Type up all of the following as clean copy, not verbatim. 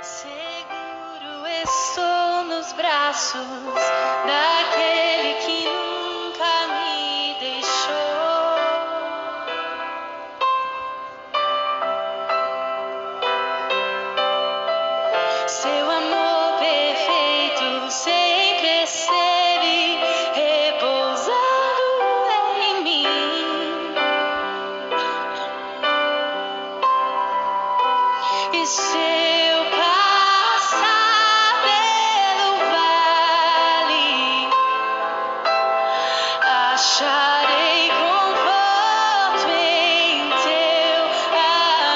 Seguro estou nos braços daquele que nunca me deixou. Seu amor perfeito sempre esteve repousando em mim. E se eu passar pelo vale, acharei conforto em teu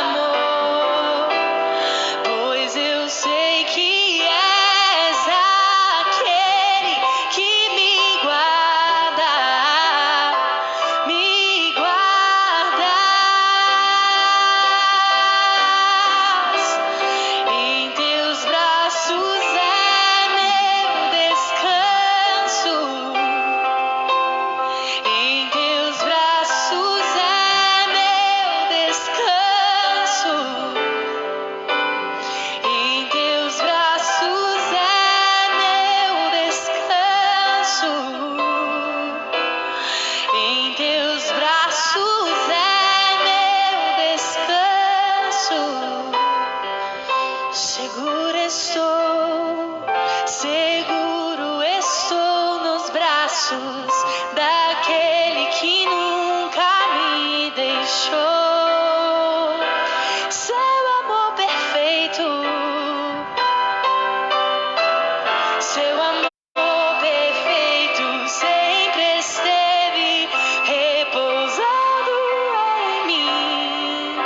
amor, pois eu sei que és aquele que me guarda, me guardas. Em teus braços é meu descanso. Em teus braços é meu descanso. Em teus braços é meu descanso. Em teus braços é meu descanso. Seguro estou nos braços daquele que nunca me deixou. Seu amor perfeito, seu amor perfeito sempre esteve repousando em mim.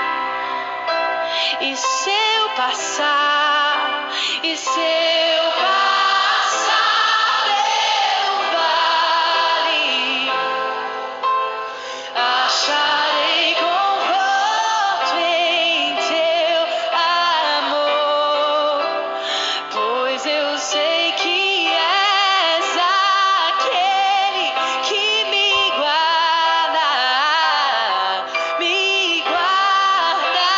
E se eu passar pelo vale, acharei conforto em teu amor, pois eu sei que és aquele que me guarda, me guarda.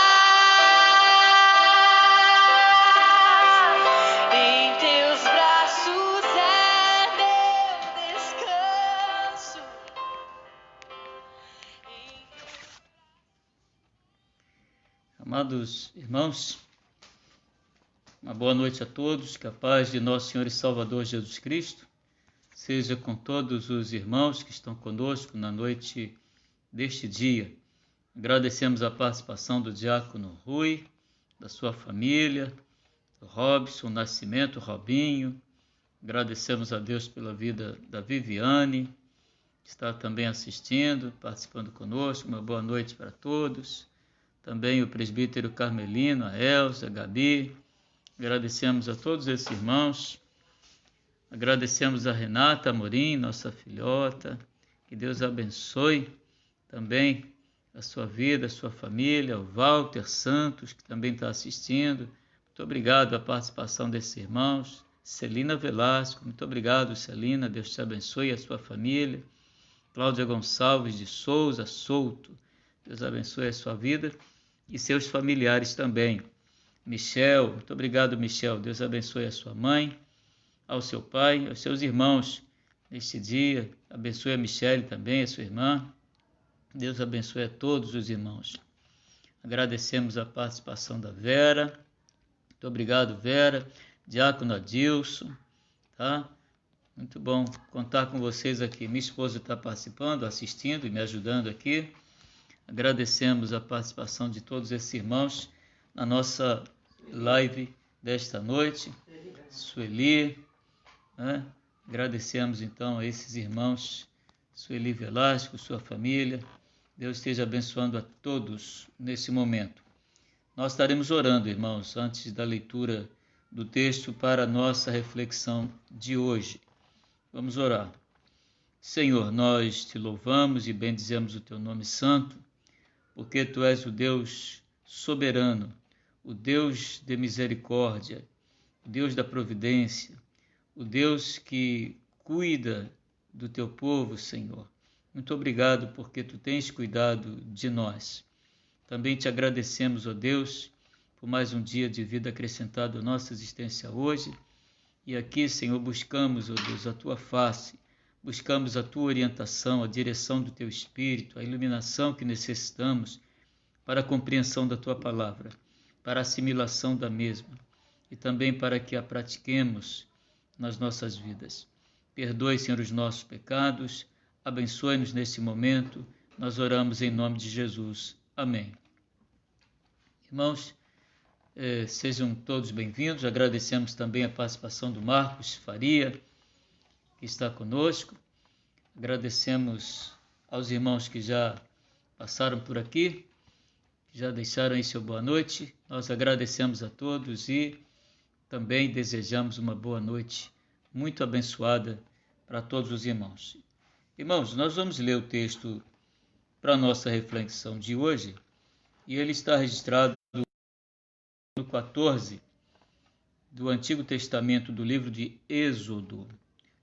Em teus braços é meu descanso. Amados irmãos, uma boa noite a todos, que a paz de nosso Senhor e Salvador Jesus Cristo seja com todos os irmãos que estão conosco na noite deste dia. Agradecemos a participação do diácono Rui, da sua família, do Robson, Nascimento, Robinho. Agradecemos a Deus pela vida da Viviane, que está também assistindo, participando conosco. Uma boa noite para todos. Também o presbítero Carmelino, a Elza, a Gabi. Agradecemos a todos esses irmãos. Agradecemos a Renata Amorim, nossa filhota. Que Deus abençoe também a sua vida, a sua família. O Walter Santos, que também está assistindo. Muito obrigado pela participação desses irmãos. Celina Velasco, muito obrigado, Celina. Deus te abençoe, a sua família. Cláudia Gonçalves de Souza Souto. Deus abençoe a sua vida e seus familiares também. Michel, muito obrigado, Michel. Deus abençoe a sua mãe, ao seu pai, aos seus irmãos neste dia. Abençoe a Michele também, a sua irmã. Deus abençoe a todos os irmãos. Agradecemos a participação da Vera. Muito obrigado, Vera. Diácono Adilson, tá? Muito bom contar com vocês aqui. Minha esposa está participando, assistindo e me ajudando aqui. Agradecemos a participação de todos esses irmãos na nossa live desta noite. Sueli, né? Agradecemos então a esses irmãos, Sueli Velasco, sua família. Deus esteja abençoando a todos nesse momento. Nós estaremos orando, irmãos, antes da leitura do texto para a nossa reflexão de hoje. Vamos orar. Senhor, nós te louvamos e bendizemos o teu nome santo, porque tu és o Deus soberano, o Deus de misericórdia, o Deus da providência, o Deus que cuida do teu povo, Senhor. Muito obrigado porque tu tens cuidado de nós. Também te agradecemos, ó Deus, por mais um dia de vida acrescentado à nossa existência hoje. E aqui, Senhor, buscamos, ó Deus, a Tua face, buscamos a Tua orientação, a direção do Teu Espírito, a iluminação que necessitamos para a compreensão da Tua palavra, para a assimilação da mesma e também para que a pratiquemos nas nossas vidas. Perdoe, Senhor, os nossos pecados, abençoe-nos nesse momento, nós oramos em nome de Jesus. Amém. Irmãos, sejam todos bem-vindos, agradecemos também a participação do Marcos Faria, que está conosco, agradecemos aos irmãos que já passaram por aqui, que já deixaram aí seu boa noite, nós agradecemos a todos e também desejamos uma boa noite muito abençoada para todos os irmãos. Irmãos, nós vamos ler o texto para a nossa reflexão de hoje e ele está registrado no 14 do Antigo Testamento do livro de Êxodo,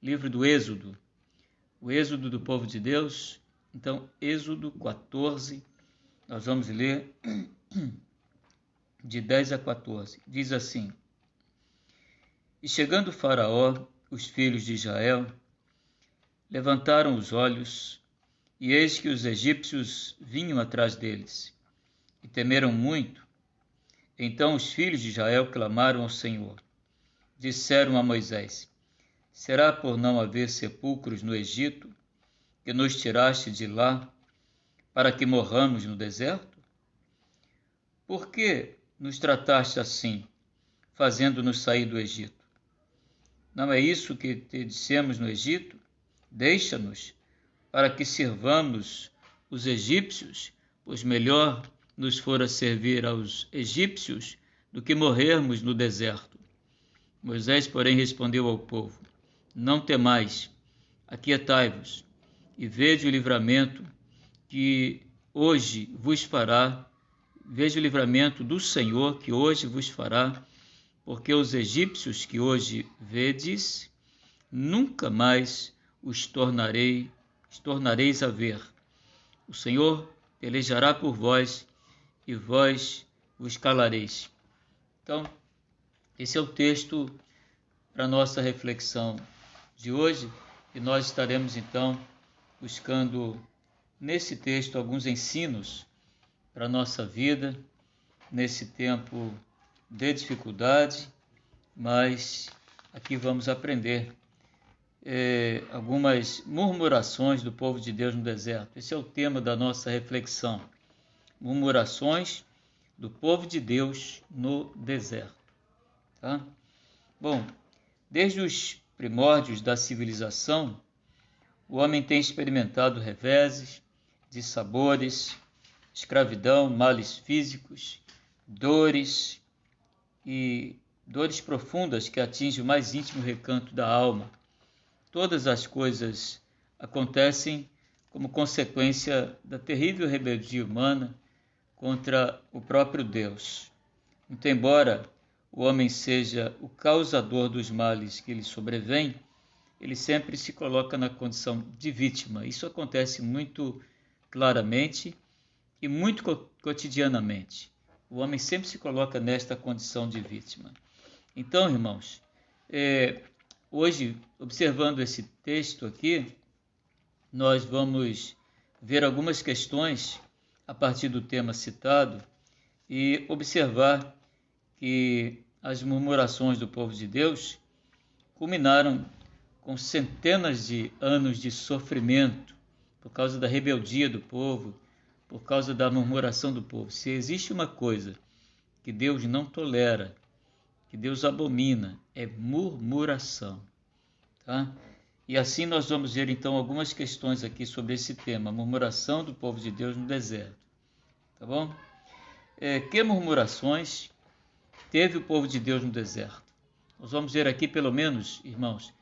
livro do Êxodo, o Êxodo do povo de Deus. Então, Êxodo 14, nós vamos ler de 10 a 14. Diz assim: E chegando Faraó, os filhos de Israel levantaram os olhos, e eis que os egípcios vinham atrás deles, e temeram muito. Então os filhos de Israel clamaram ao Senhor. Disseram a Moisés: Será por não haver sepulcros no Egito, que nos tiraste de lá, para que morramos no deserto? Por que nos trataste assim, fazendo-nos sair do Egito? Não é isso que te dissemos no Egito? Deixa-nos, para que sirvamos os egípcios, pois melhor nos fora servir aos egípcios do que morrermos no deserto. Moisés, porém, respondeu ao povo: Não temais, aquietai-vos, e vede o livramento que hoje vos fará, veja o livramento do Senhor que hoje vos fará, porque os egípcios que hoje vedes, nunca mais os tornareis a ver. O Senhor pelejará por vós, e vós vos calareis. Então, esse é o texto para a nossa reflexão de hoje, e nós estaremos então buscando nesse texto alguns ensinos para a nossa vida, nesse tempo de dificuldade, mas aqui vamos aprender algumas murmurações do povo de Deus no deserto. Esse é o tema da nossa reflexão. Murmurações do povo de Deus no deserto. Tá? Bom, desde os primórdios da civilização, o homem tem experimentado reveses, dissabores, escravidão, males físicos, dores e dores profundas que atingem o mais íntimo recanto da alma. Todas as coisas acontecem como consequência da terrível rebeldia humana contra o próprio Deus. Muito embora o homem seja o causador dos males que lhe sobrevêm, ele sempre se coloca na condição de vítima. Isso acontece muito claramente e muito cotidianamente. O homem sempre se coloca nesta condição de vítima. Então, irmãos, hoje, observando esse texto aqui, nós vamos ver algumas questões a partir do tema citado e observar que as murmurações do povo de Deus culminaram com centenas de anos de sofrimento por causa da rebeldia do povo, por causa da murmuração do povo. Se existe uma coisa que Deus não tolera, que Deus abomina, é murmuração. Tá? E assim nós vamos ver então algumas questões aqui sobre esse tema, murmuração do povo de Deus no deserto. Tá bom? Que murmurações teve o povo de Deus no deserto? Nós vamos ver aqui pelo menos, irmãos,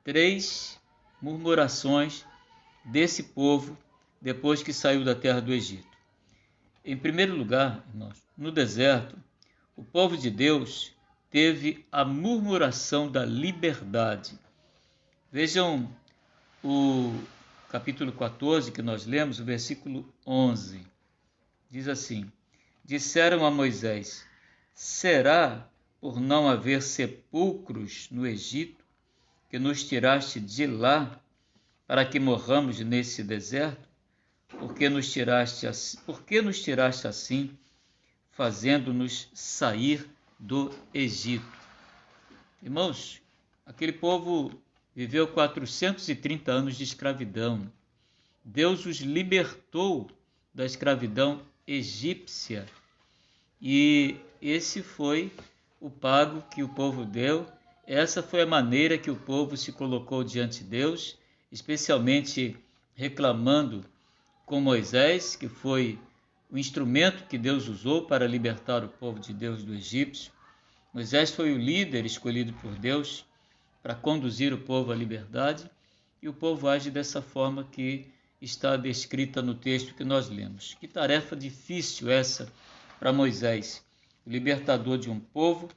3 murmurações desse povo depois que saiu da terra do Egito. Em primeiro lugar, irmãos, no deserto, o povo de Deus teve a murmuração da liberdade. Vejam o capítulo 14 que nós lemos, o versículo 11. Diz assim: Disseram a Moisés: será por não haver sepulcros no Egito, que nos tiraste de lá, para que morramos nesse deserto? Por que nos tiraste assim, fazendo-nos sair do Egito? Irmãos, aquele povo viveu 430 anos de escravidão. Deus os libertou da escravidão egípcia. E esse foi o pago que o povo deu. Essa foi a maneira que o povo se colocou diante de Deus, especialmente reclamando com Moisés, que foi o instrumento que Deus usou para libertar o povo de Deus do egípcio. Moisés foi o líder escolhido por Deus para conduzir o povo à liberdade, e o povo age dessa forma que está descrita no texto que nós lemos. Que tarefa difícil essa para Moisés, o libertador de um povo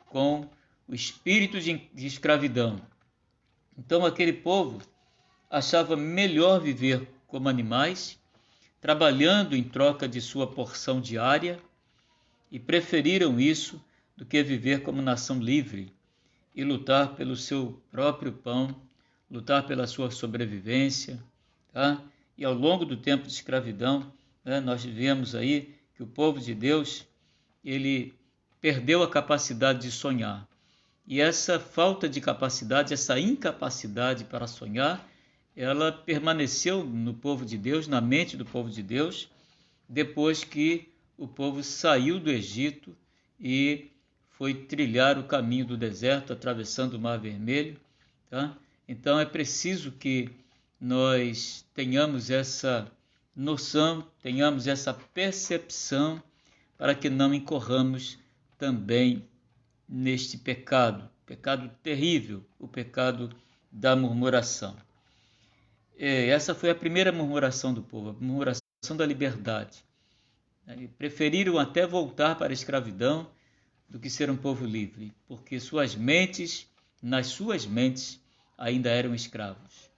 com o espírito de escravidão. Então aquele povo achava melhor viver como animais, trabalhando em troca de sua porção diária, e preferiram isso do que viver como nação livre e lutar pelo seu próprio pão, lutar pela sua sobrevivência. Tá? E ao longo do tempo de escravidão, nós vemos aí que o povo de Deus, ele perdeu a capacidade de sonhar. E essa falta de capacidade, essa incapacidade para sonhar, ela permaneceu no povo de Deus, na mente do povo de Deus, depois que o povo saiu do Egito e foi trilhar o caminho do deserto, atravessando o Mar Vermelho. Tá? Então é preciso que nós tenhamos essa noção, tenhamos essa percepção, para que não incorramos também neste pecado terrível, o pecado da murmuração. Essa foi a primeira murmuração do povo, a murmuração da liberdade. Preferiram até voltar para a escravidão do que ser um povo livre, porque nas suas mentes, ainda eram escravos.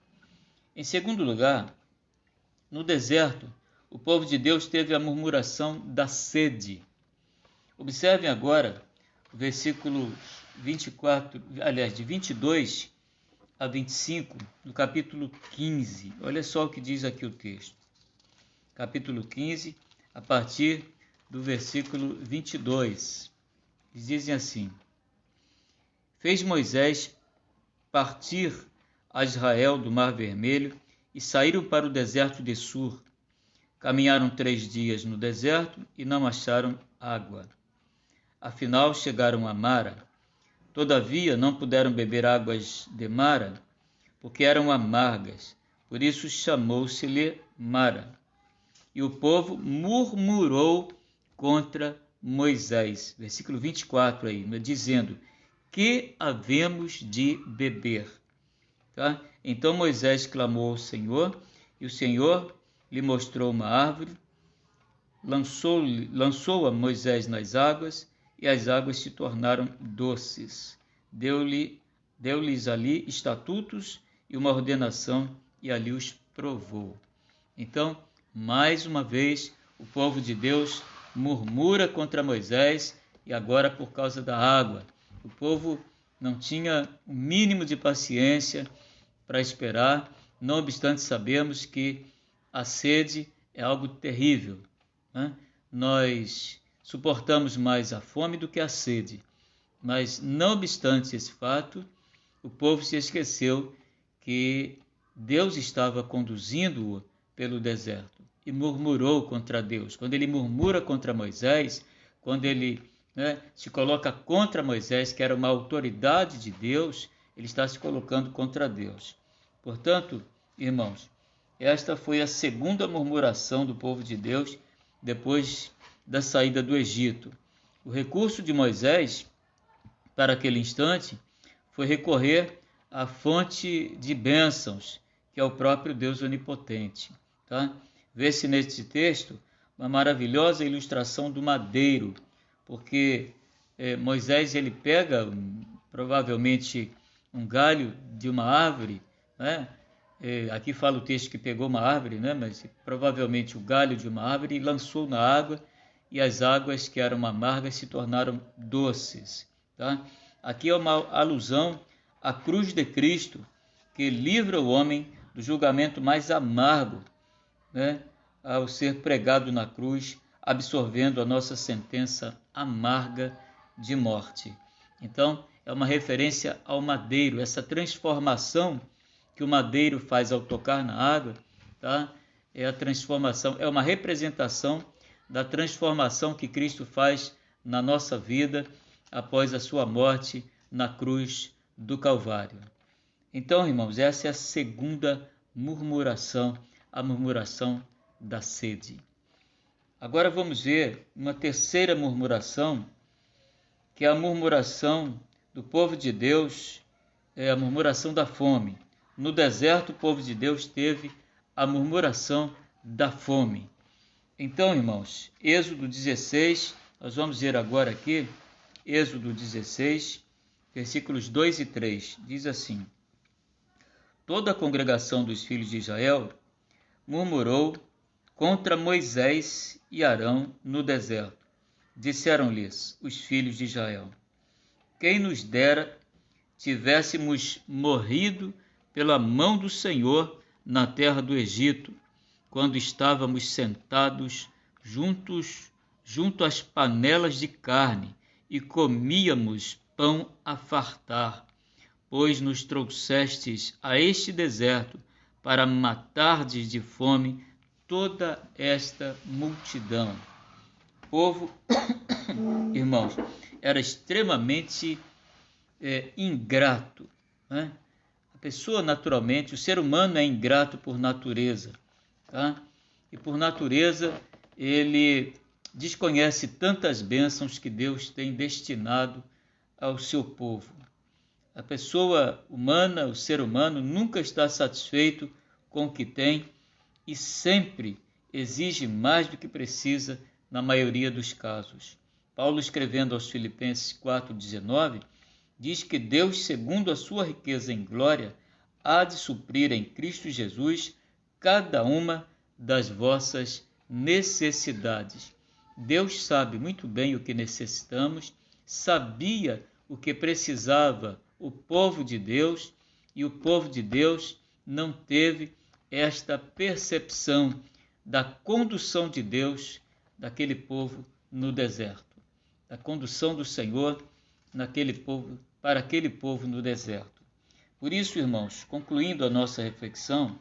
Em segundo lugar, no deserto, o povo de Deus teve a murmuração da sede. Observem agora o versículo 24, aliás, de 22 a 25, no capítulo 15. Olha só o que diz aqui o texto. Capítulo 15, a partir do versículo 22. Eles dizem assim: Fez Moisés partir a Israel do Mar Vermelho e saíram para o deserto de Sur. Caminharam 3 dias no deserto e não acharam água. Afinal, chegaram a Mara. Todavia, não puderam beber águas de Mara, porque eram amargas. Por isso chamou-se-lhe Mara. E o povo murmurou contra Moisés. Versículo 24 aí, dizendo: que havemos de beber? Tá? Então Moisés clamou ao Senhor, e o Senhor lhe mostrou uma árvore, lançou-a Moisés nas águas, e as águas se tornaram doces. Deu-lhes ali estatutos e uma ordenação, e ali os provou. Então, mais uma vez, o povo de Deus murmura contra Moisés, e agora por causa da água. O povo não tinha o mínimo de paciência para esperar, não obstante sabemos que a sede é algo terrível. Né? Nós suportamos mais a fome do que a sede, mas não obstante esse fato, o povo se esqueceu que Deus estava conduzindo-o pelo deserto e murmurou contra Deus. Quando ele murmura contra Moisés, quando ele se coloca contra Moisés, que era uma autoridade de Deus, ele está se colocando contra Deus. Portanto, irmãos, esta foi a segunda murmuração do povo de Deus depois da saída do Egito. O recurso de Moisés, para aquele instante, foi recorrer à fonte de bênçãos, que é o próprio Deus onipotente. Tá? Vê-se neste texto uma maravilhosa ilustração do madeiro, porque Moisés ele pega provavelmente um galho de uma árvore, né? Aqui fala o texto que pegou uma árvore, né? Mas provavelmente o galho de uma árvore, e lançou na água, e as águas que eram amargas se tornaram doces. Tá? Aqui é uma alusão à cruz de Cristo, que livra o homem do julgamento mais amargo, né? Ao ser pregado na cruz, absorvendo a nossa sentença amarga de morte. Então, é uma referência ao madeiro, essa transformação que o madeiro faz ao tocar na água, tá? É a transformação, é uma representação da transformação que Cristo faz na nossa vida após a sua morte na cruz do Calvário. Então, irmãos, essa é a segunda murmuração, a murmuração da sede. Agora vamos ver uma terceira murmuração, que é a murmuração do povo de Deus, é a murmuração da fome. No deserto, o povo de Deus teve a murmuração da fome. Então, irmãos, Êxodo 16, nós vamos ver agora aqui, Êxodo 16, versículos 2 e 3, diz assim: Toda a congregação dos filhos de Israel murmurou contra Moisés e Arão no deserto. Disseram-lhes os filhos de Israel: Quem nos dera tivéssemos morrido pela mão do Senhor na terra do Egito, quando estávamos sentados junto às panelas de carne e comíamos pão a fartar, pois nos trouxestes a este deserto para matardes de fome toda esta multidão. O povo, irmãos, era extremamente ingrato, né? A pessoa, naturalmente, o ser humano é ingrato por natureza, tá? E por natureza ele desconhece tantas bênçãos que Deus tem destinado ao seu povo. A pessoa humana, o ser humano, nunca está satisfeito com o que tem e sempre exige mais do que precisa na maioria dos casos. Paulo, escrevendo aos Filipenses 4,19, diz que Deus, segundo a sua riqueza em glória, há de suprir em Cristo Jesus cada uma das vossas necessidades. Deus sabe muito bem o que necessitamos, sabia o que precisava o povo de Deus, e o povo de Deus não teve esta percepção da condução de Deus daquele povo no deserto, da condução do Senhor para aquele povo no deserto. Por isso, irmãos, concluindo a nossa reflexão,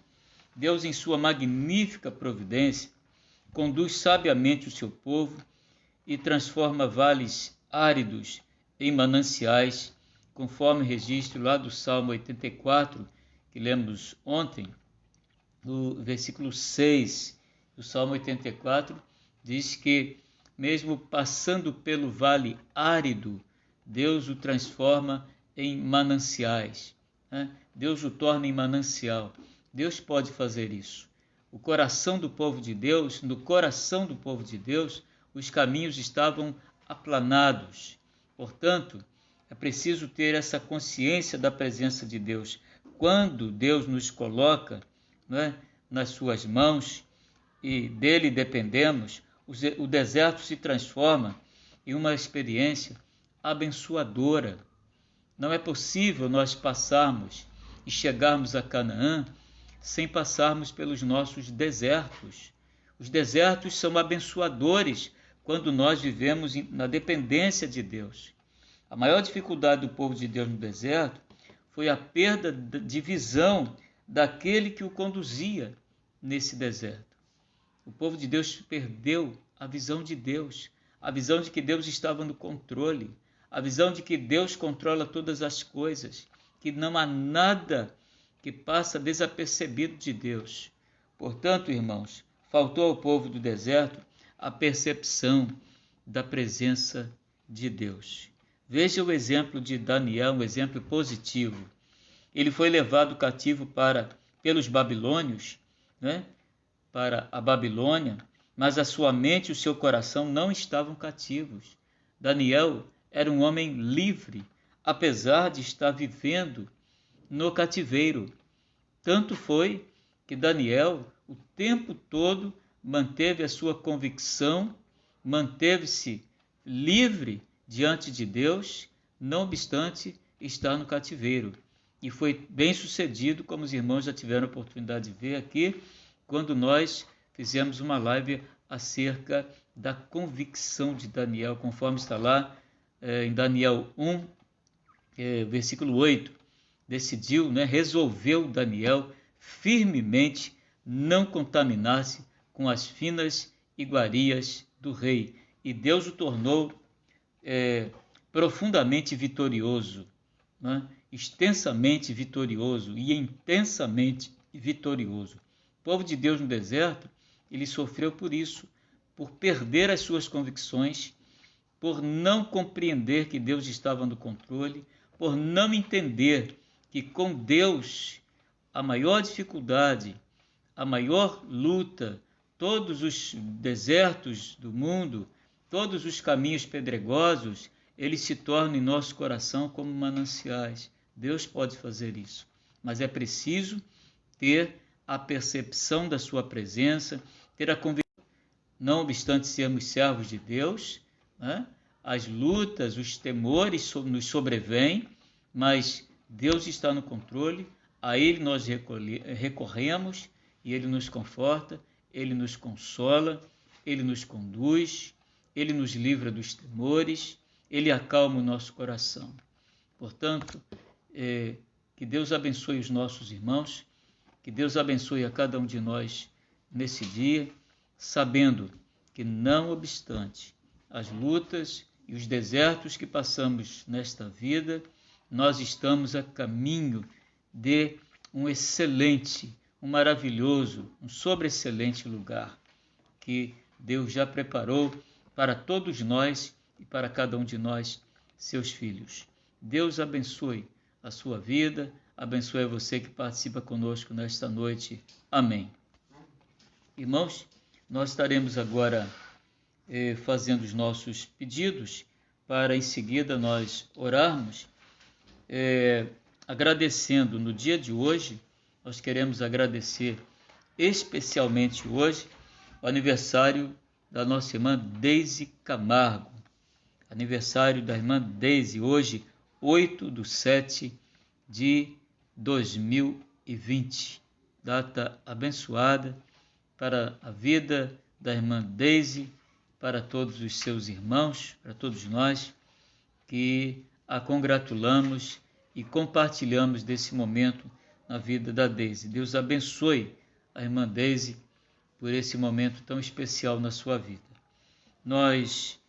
Deus, em sua magnífica providência, conduz sabiamente o seu povo e transforma vales áridos em mananciais, conforme registro lá do Salmo 84, que lemos ontem, no versículo 6 do Salmo 84, diz que, mesmo passando pelo vale árido, Deus o transforma em mananciais, né? Deus o torna em manancial. Deus pode fazer isso. No coração do povo de Deus, os caminhos estavam aplanados. Portanto, é preciso ter essa consciência da presença de Deus. Quando Deus nos coloca, né, nas suas mãos e dele dependemos, o deserto se transforma em uma experiência abençoadora. Não é possível nós passarmos e chegarmos a Canaã sem passarmos pelos nossos desertos. Os desertos são abençoadores quando nós vivemos na dependência de Deus. A maior dificuldade do povo de Deus no deserto foi a perda de visão daquele que o conduzia nesse deserto. O povo de Deus perdeu a visão de Deus, a visão de que Deus estava no controle, a visão de que Deus controla todas as coisas, que não há nada que passa desapercebido de Deus. Portanto, irmãos, faltou ao povo do deserto a percepção da presença de Deus. Veja o exemplo de Daniel, um exemplo positivo. Ele foi levado cativo pelos babilônios, né, para a Babilônia, mas a sua mente e o seu coração não estavam cativos. Daniel era um homem livre, apesar de estar vivendo no cativeiro. Tanto foi que Daniel, o tempo todo, manteve a sua convicção manteve-se livre diante de Deus, não obstante estar no cativeiro. E foi bem sucedido, como os irmãos já tiveram a oportunidade de ver aqui, quando nós fizemos uma live acerca da convicção de Daniel, conforme está lá em Daniel 1, versículo 8. Decidiu, resolveu Daniel firmemente não contaminar-se com as finas iguarias do rei. E Deus o tornou profundamente vitorioso, extensamente vitorioso e intensamente vitorioso. O povo de Deus no deserto, ele sofreu por isso, por perder as suas convicções, por não compreender que Deus estava no controle, por não entender que com Deus a maior dificuldade, a maior luta, todos os desertos do mundo, todos os caminhos pedregosos, eles se tornam em nosso coração como mananciais. Deus pode fazer isso, mas é preciso ter a percepção da sua presença, ter a convicção, não obstante sermos servos de Deus, as lutas, os temores nos sobrevêm, mas Deus está no controle, a Ele nós recorremos e Ele nos conforta, Ele nos consola, Ele nos conduz, Ele nos livra dos temores, Ele acalma o nosso coração. Portanto, que Deus abençoe os nossos irmãos, que Deus abençoe a cada um de nós nesse dia, sabendo que, não obstante as lutas e os desertos que passamos nesta vida, nós estamos a caminho de um excelente, um maravilhoso, um sobreexcelente lugar que Deus já preparou para todos nós e para cada um de nós, seus filhos. Deus abençoe a sua vida, abençoe a você que participa conosco nesta noite. Amém. Irmãos, nós estaremos agora fazendo os nossos pedidos para em seguida nós orarmos, agradecendo no dia de hoje. Nós queremos agradecer especialmente hoje o aniversário da nossa irmã Deise Camargo. Aniversário da irmã Deise, hoje, 8/7/2020. Data abençoada para a vida da irmã Deise, para todos os seus irmãos, para todos nós que a congratulamos e compartilhamos desse momento na vida da Deise. Deus abençoe a irmã Deise por esse momento tão especial na sua vida. Nós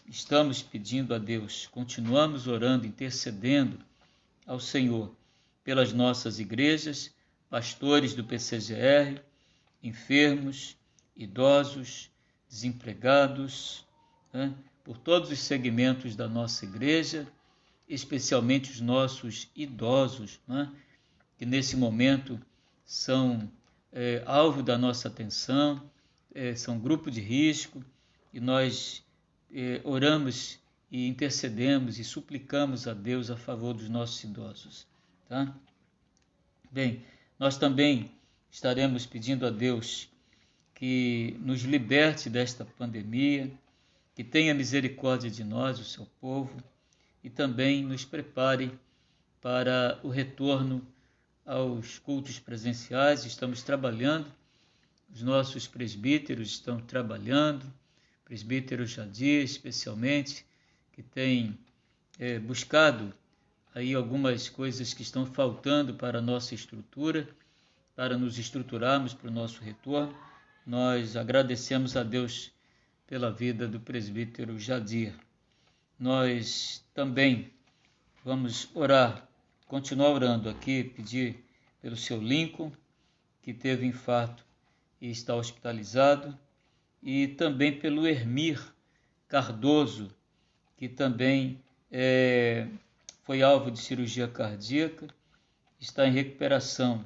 estamos pedindo a Deus, continuamos orando, intercedendo ao Senhor pelas nossas igrejas, pastores do PCGR, enfermos, idosos, desempregados, por todos os segmentos da nossa igreja, especialmente os nossos idosos, que nesse momento são alvo da nossa atenção, são grupo de risco, e nós oramos e intercedemos e suplicamos a Deus a favor dos nossos idosos. Tá? Bem, nós também estaremos pedindo a Deus que nos liberte desta pandemia, que tenha misericórdia de nós, o seu povo, e também nos prepare para o retorno aos cultos presenciais. Estamos trabalhando, os nossos presbíteros estão trabalhando, presbítero Jadir especialmente, que tem buscado aí algumas coisas que estão faltando para a nossa estrutura, para nos estruturarmos para o nosso retorno. Nós agradecemos a Deus pela vida do presbítero Jadir. Nós também vamos orar, continuar orando aqui, pedir pelo seu Lincoln, que teve infarto e está hospitalizado, e também pelo Hermir Cardoso, que também foi alvo de cirurgia cardíaca, está em recuperação,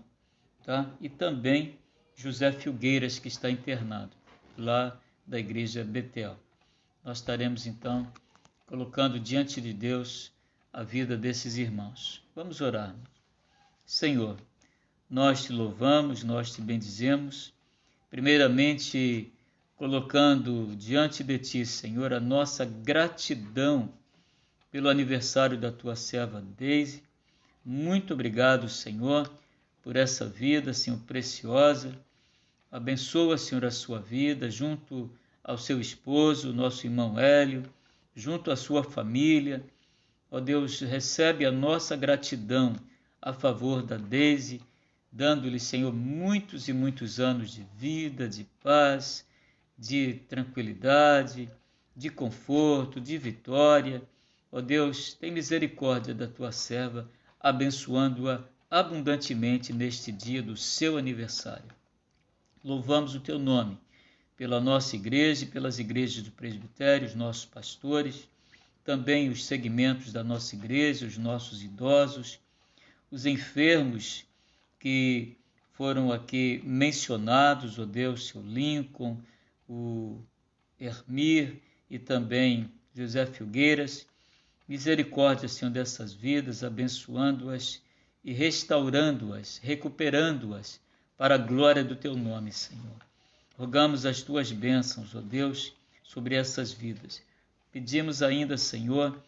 tá? E também José Filgueiras, que está internado lá da igreja Betel. Nós estaremos então colocando diante de Deus a vida desses irmãos. Vamos orar. Senhor, nós te louvamos, nós te bendizemos, primeiramente colocando diante de Ti, Senhor, a nossa gratidão pelo aniversário da Tua serva Deise. Muito obrigado, Senhor, por essa vida, Senhor, preciosa. Abençoa, Senhor, a sua vida, junto ao seu esposo, nosso irmão Hélio, junto à sua família. Ó Deus, recebe a nossa gratidão a favor da Deise, dando-lhe, Senhor, muitos e muitos anos de vida, de paz, de tranquilidade, de conforto, de vitória. Ó Deus, tem misericórdia da tua serva, abençoando-a abundantemente neste dia do seu aniversário. Louvamos o teu nome pela nossa igreja e pelas igrejas do presbitério, os nossos pastores, também os segmentos da nossa igreja, os nossos idosos, os enfermos que foram aqui mencionados, ó Deus, seu Lincoln, o Hermir e também José Filgueiras. Misericórdia, Senhor, dessas vidas, abençoando-as e restaurando-as, recuperando-as para a glória do teu nome, Senhor. Rogamos as tuas bênçãos, ó Deus, sobre essas vidas. Pedimos ainda, Senhor,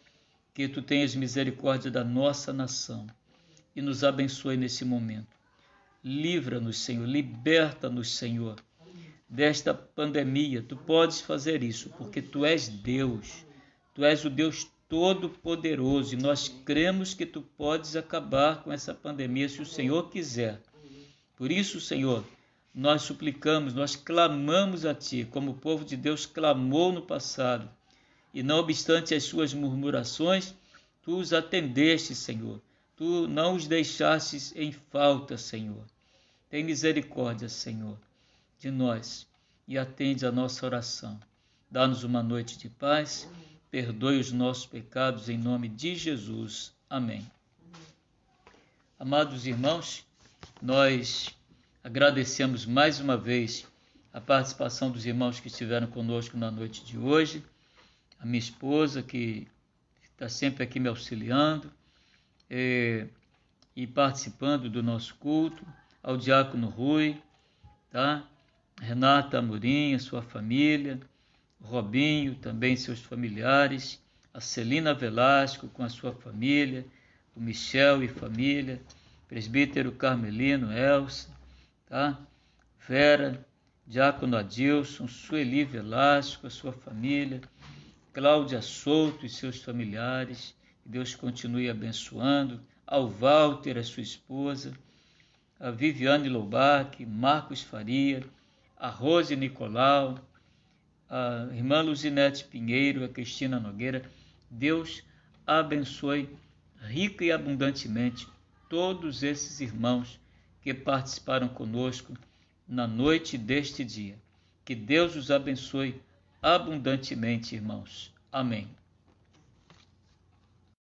que tu tenhas misericórdia da nossa nação e nos abençoe nesse momento. Livra-nos, Senhor, liberta-nos, Senhor, desta pandemia. Tu podes fazer isso, porque tu és Deus. Tu és o Deus Todo-Poderoso e nós cremos que tu podes acabar com essa pandemia se o Senhor quiser. Por isso, Senhor, nós suplicamos, nós clamamos a Ti, como o povo de Deus clamou no passado. E não obstante as suas murmurações, Tu os atendeste, Senhor. Tu não os deixastes em falta, Senhor. Tem misericórdia, Senhor, de nós e atende a nossa oração. Dá-nos uma noite de paz, perdoe os nossos pecados em nome de Jesus. Amém. Amados irmãos, nós agradecemos mais uma vez a participação dos irmãos que estiveram conosco na noite de hoje, a minha esposa que está sempre aqui me auxiliando e participando do nosso culto, ao diácono Rui, tá? Renata Amorim, sua família, Robinho, também seus familiares, a Celina Velasco com a sua família, o Michel e família, presbítero Carmelino, Elsa, tá? Vera, diácono Adilson, Sueli Velasco, a sua família, Cláudia Souto e seus familiares, que Deus continue abençoando, ao Walter, a sua esposa, a Viviane Loubach, Marcos Faria, a Rose Nicolau, a irmã Luzinete Pinheiro, a Cristina Nogueira. Deus abençoe rica e abundantemente todos esses irmãos que participaram conosco na noite deste dia. Que Deus os abençoe abundantemente, irmãos. Amém.